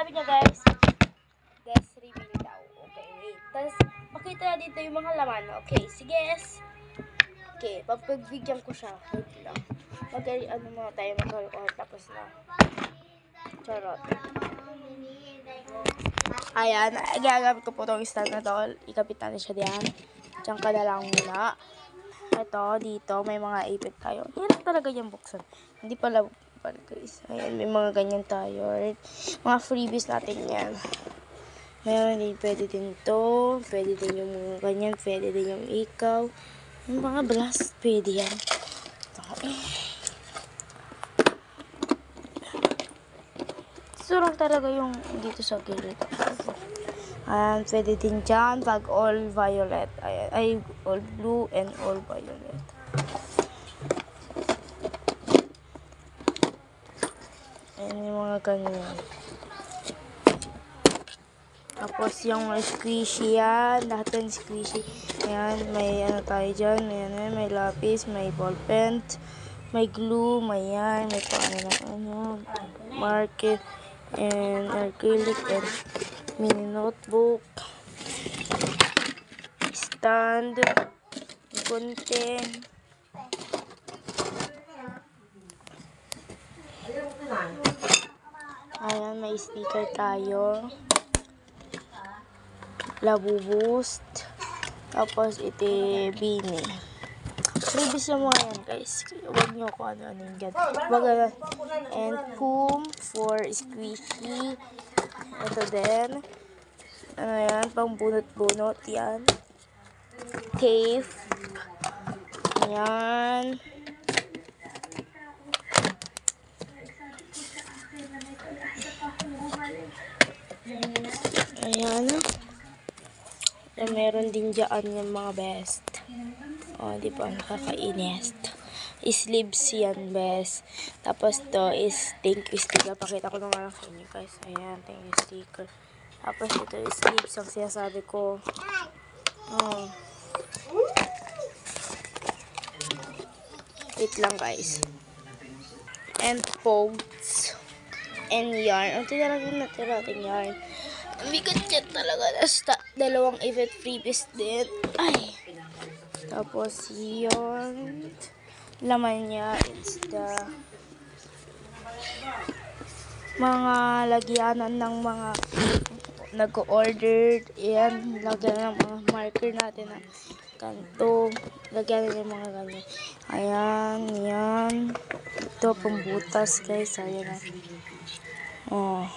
sabi niya guys, guys, reveal daw. Okay, wait. Tapos, pakita na dito yung mga laman. Okay, sige, yes. Okay, pagbigyan ko siya. Wait lang. Ano muna tayo, mag-alcohol tapos na. Charot. Ayan, gagamit ko po itong stand na to. Ikapit natin siya diyan. Diyan ka na lang muna. Ito, dito, may mga ipit tayo. Hirap talaga yung buksan. Hindi pala guys. Ayan, may mga ganyan tayo. Right? Mga freebies natin yan. Mayroon din, pwede din to. Pwede din yung mga ganyan. Pwede din yung ikaw. Yung mga blast, pwede yan. Surang talaga yung dito sa gilid. Ayan, pwede din dyan pag all violet. Ayan, ay, all blue and all violet. Ayan yung mga ganyan. Tapos yung squishy yan. Lahat yung squishy. Ayan, may ano tayo dyan. Ayan, may lapis, may ball pen, may glue, may yan, may paano marker, and acrylic, and mini notebook, stand, konti. Ayan, may sticker tayo. Labo boost. Tapos ito bini. Freebies yung mga yan guys. Huwag nyo kung ano yung gan. And comb for squishy. Ito din. Ano yan? Pang bunot-bunot yan. Tape. Ayan. Ayan. And meron din dyan yung mga best. O, di ba? Nakakainis. Sleeves yan, best. Tapos to is thank you sticker. Pakita ko naman sa inyo guys. Ayan, thank you sticker. Tapos ito is sleeves ang sinasabi ko. Oh. Wait lang guys. And posts. And yarn. Ito na lang yung natira ating yarn. Ang bigat yan talaga. Basta dalawang event freebies din. Ay. Tapos yun. Laman niya. It's the mga lagyanan ng mga nag-order. Yan. Lagyan ng mga marker natin na kanto. Lagyan ng mga ganyan. Ayan. Yan. Ito pambutas guys. Ayan na. Oh.